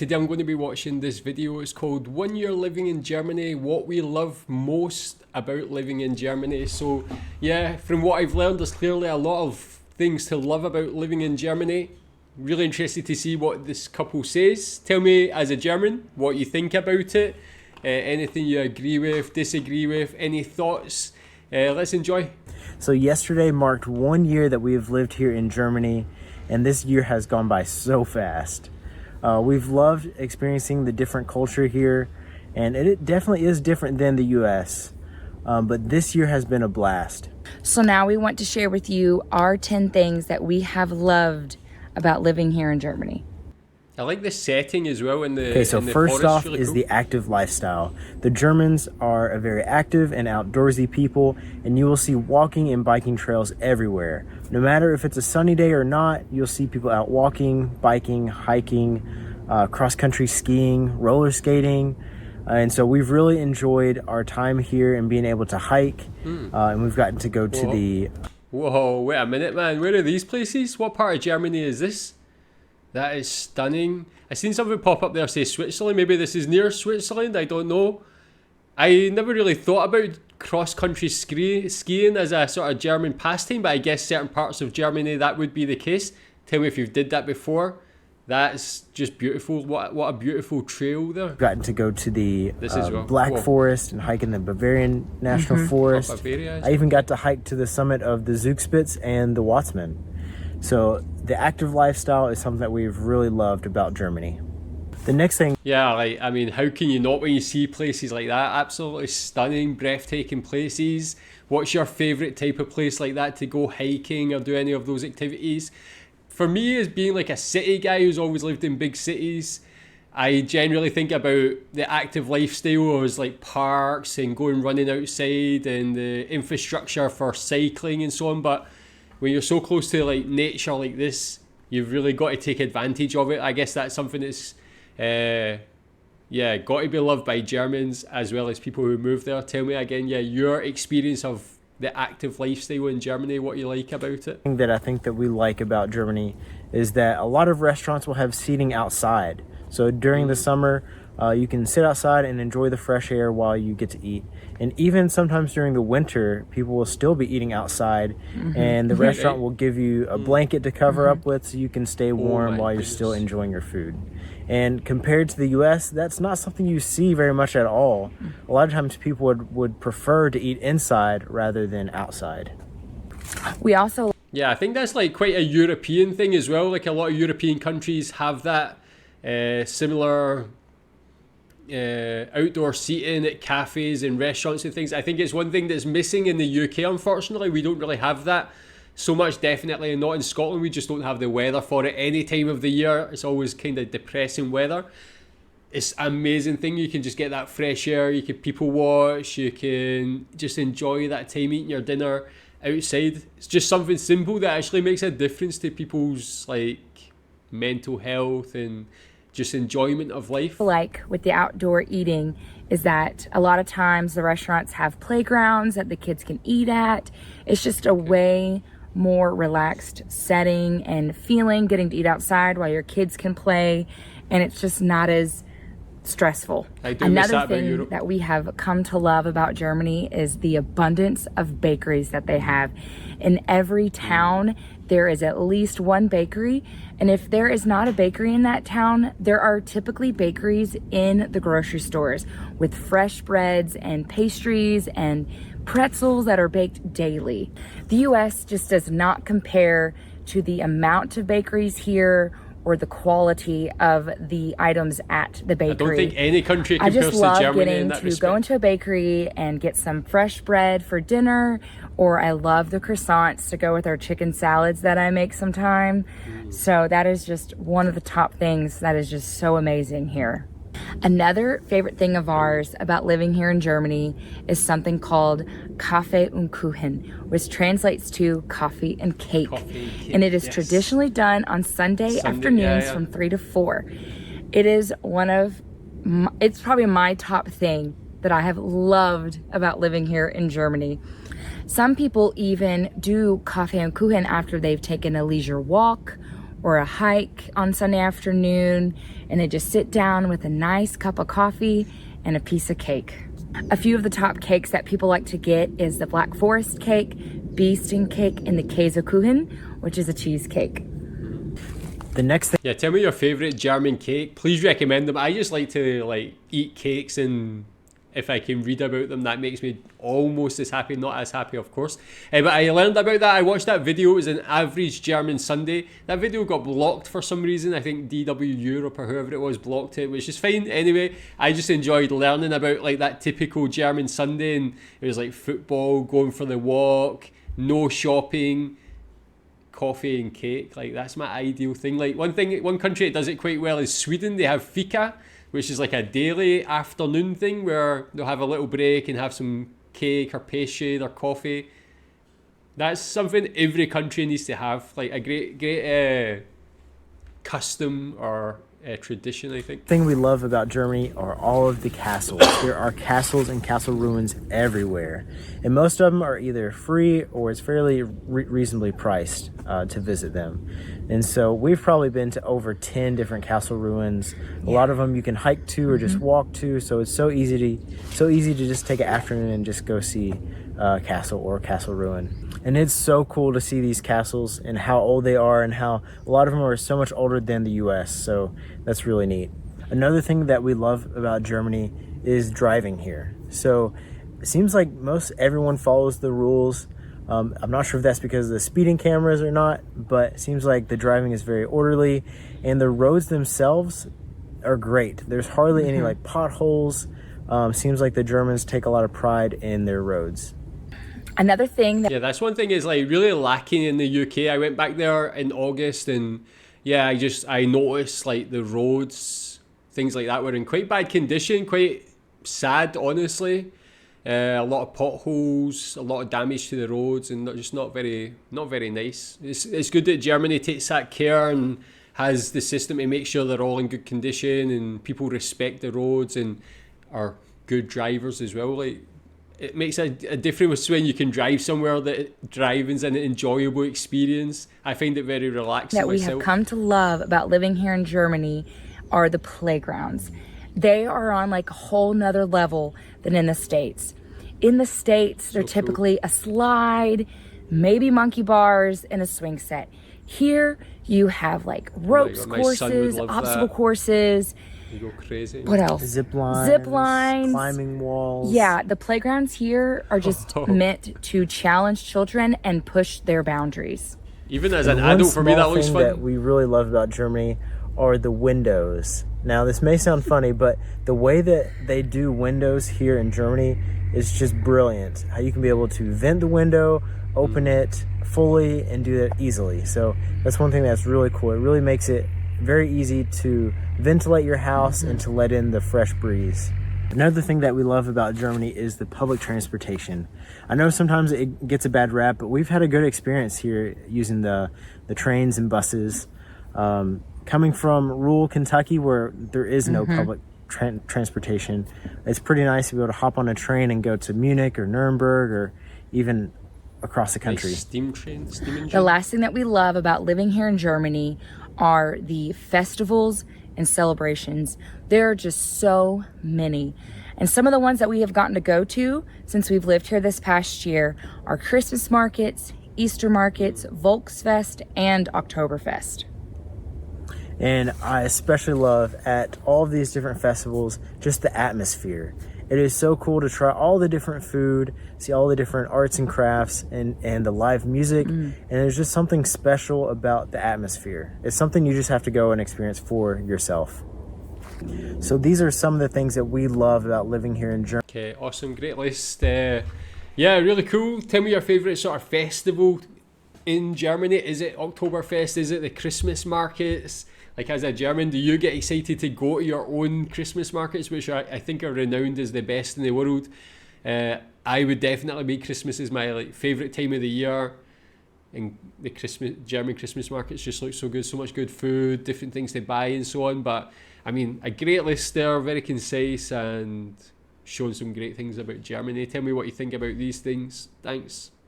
Today I'm going to be watching this video. It's called 1 Year Living in Germany, What We Love Most About Living in Germany. So yeah, from what I've learned, there's clearly a lot of things to love about living in Germany. Really interested to see what this couple says. Tell me, as a German, what you think about it. Anything you agree with, disagree with, any thoughts. Let's enjoy. So yesterday marked 1 year that we have lived here in Germany, and this year has gone by so fast. We've loved experiencing the different culture here, and it definitely is different than the US, but this year has been a blast. So now we want to share with you our 10 things that we have loved about living here in Germany. I like the setting as well in the Okay, so in the first forest, off really is cool. the active lifestyle. The Germans are a very active and outdoorsy people, and you will see walking and biking trails everywhere. No matter if it's a sunny day or not, you'll see people out walking, biking, hiking, cross-country skiing, roller skating. And so we've really enjoyed our time here and being able to hike, and we've gotten to go to the... Whoa, wait a minute, man. Where are these places? What part of Germany is this? That is stunning. I seen something pop up there say Switzerland. Maybe this is near Switzerland. I don't know. I never really thought about cross-country skiing as a sort of German pastime, but I guess certain parts of Germany that would be the case. Tell me if you've did that before. That's just beautiful. What a beautiful trail there. Gotten to go to the This is well. Black Whoa. Forest and hike in the Bavarian National Forest. Bavaria, I even got to hike to the summit of the Zugspitze and the Watzmann. So the active lifestyle is something that we've really loved about Germany. The next thing... Yeah, like, I mean, how can you not when you see places like that? Absolutely stunning, breathtaking places. What's your favourite type of place like that to go hiking or do any of those activities? For me, as being like a city guy who's always lived in big cities, I generally think about the active lifestyle as like parks and going running outside and the infrastructure for cycling and so on. But when you're so close to like nature like this, you've really got to take advantage of it. I guess that's something that's got to be loved by Germans as well as people who move there. Tell me again, your experience of the active lifestyle in Germany, what you like about it. That I think that we like about Germany is that a lot of restaurants will have seating outside. So during the summer, you can sit outside and enjoy the fresh air while you get to eat. And even sometimes during the winter, people will still be eating outside, and the restaurant will give you a blanket to cover up with so you can stay warm while you're still enjoying your food. And compared to the US, that's not something you see very much at all. A lot of times people would prefer to eat inside rather than outside. We also... Yeah, I think that's like quite a European thing as well. Like a lot of European countries have that similar outdoor seating at cafes and restaurants and things. I think it's one thing that's missing in the UK, unfortunately. We don't really have that so much, definitely, and not in Scotland. We just don't have the weather for it any time of the year. It's always kind of depressing weather. It's an amazing thing. You can just get that fresh air, you can people watch, you can just enjoy that time eating your dinner outside. It's just something simple that actually makes a difference to people's like mental health and just enjoyment of life. Like with the outdoor eating is that a lot of times the restaurants have playgrounds that the kids can eat at. It's just a way more relaxed setting and feeling, getting to eat outside while your kids can play, and it's just not as stressful. Another thing that we have come to love about Germany is the abundance of bakeries that they have. In every town, there is at least one bakery, and if there is not a bakery in that town, there are typically bakeries in the grocery stores with fresh breads and pastries and pretzels that are baked daily. The US just does not compare to the amount of bakeries here or the quality of the items at the bakery. I don't think any country I compares just love to Germany in getting that to respect. go into a bakery and get some fresh bread for dinner, or I love the croissants to go with our chicken salads that I make sometime. So that is just one of the top things that is just so amazing here. Another favorite thing of ours about living here in Germany is something called Kaffee und Kuchen, which translates to coffee and cake. And it is traditionally done on Sunday afternoons from 3 to 4. It is it's probably my top thing that I have loved about living here in Germany. Some people even do Kaffee und Kuchen after they've taken a leisure walk or a hike on Sunday afternoon and then just sit down with a nice cup of coffee and a piece of cake. A few of the top cakes that people like to get is the Black Forest cake, bee sting cake, and the Käsekuchen, which is a cheesecake. The next thing Yeah, tell me your favourite German cake. Please recommend them. I just like to eat cakes, and if I can read about them, that makes me almost as happy. Not as happy, of course. But I learned about that. I watched that video. It was an average German Sunday. That video got blocked for some reason. I think DW Europe or whoever it was blocked it, which is fine. Anyway, I just enjoyed learning about that typical German Sunday, and it was like football, going for the walk, no shopping, coffee and cake. That's my ideal thing. One country that does it quite well is Sweden. They have fika, which is like a daily afternoon thing where they'll have a little break and have some cake or pastry or coffee. That's something every country needs to have, like a great custom or tradition, I think. thing we love about Germany are all of the castles. There are castles and castle ruins everywhere, and most of them are either free or it's fairly reasonably priced to visit them. And so we've probably been to over 10 different castle ruins. A lot of them you can hike to or just walk to, so it's so easy to just take an afternoon and just go see a castle or a castle ruin. And it's so cool to see these castles and how old they are, and how a lot of them are so much older than the US, so that's really neat. Another thing that we love about Germany is driving here. So it seems like most everyone follows the rules. I'm not sure if that's because of the speeding cameras or not, but it seems like the driving is very orderly, and the roads themselves are great. There's hardly any potholes. Seems like the Germans take a lot of pride in their roads. Another thing that Yeah, that's one thing is really lacking in the UK. I went back there in August, and yeah, I noticed the roads, things like that were in quite bad condition, quite sad, honestly. A lot of potholes, a lot of damage to the roads, and not very nice. It's good that Germany takes that care and has the system to make sure they're all in good condition and people respect the roads and are good drivers as well. It makes a difference when you can drive somewhere that driving's an enjoyable experience. I find it very relaxing that we myself. have come to love about living here in Germany are the playgrounds. They are on a whole nother level than in the States. In the States, they're typically a slide, maybe monkey bars, and a swing set. Here, you have ropes my son would courses, love obstacle that. courses. You go crazy. What else? Zip lines, climbing walls. Yeah, the playgrounds here are just meant to challenge children and push their boundaries. Even as an One adult, for me, that small looks thing fun. that we really love about Germany are the windows. Now, this may sound funny, but the way that they do windows here in Germany is just brilliant. How you can be able to vent the window, open it fully, and do that easily. So that's one thing that's really cool. It really makes it very easy to ventilate your house and to let in the fresh breeze. Another thing that we love about Germany is the public transportation. I know sometimes it gets a bad rap, but we've had a good experience here using the trains and buses. Coming from rural Kentucky, where there is no public transportation, it's pretty nice to be able to hop on a train and go to Munich or Nuremberg or even across the country. Nice steam engine. The last thing that we love about living here in Germany are the festivals and celebrations. There are just so many. And some of the ones that we have gotten to go to since we've lived here this past year are Christmas markets, Easter markets, Volksfest, and Oktoberfest. And I especially love at all of these different festivals just the atmosphere. It is so cool to try all the different food, see all the different arts and crafts, and the live music. And there's just something special about the atmosphere. It's something you just have to go and experience for yourself. So these are some of the things that we love about living here in Germany. Okay, awesome, great list. Yeah, really cool. Tell me your favourite sort of festival in Germany. Is it Oktoberfest? Is it the Christmas markets? As a German, do you get excited to go to your own Christmas markets, which I think are renowned as the best in the world? I would definitely make Christmas as my favourite time of the year. And the German Christmas markets just look so good, so much good food, different things to buy and so on. But I mean, a great list there, very concise and showing some great things about Germany. Tell me what you think about these things. Thanks.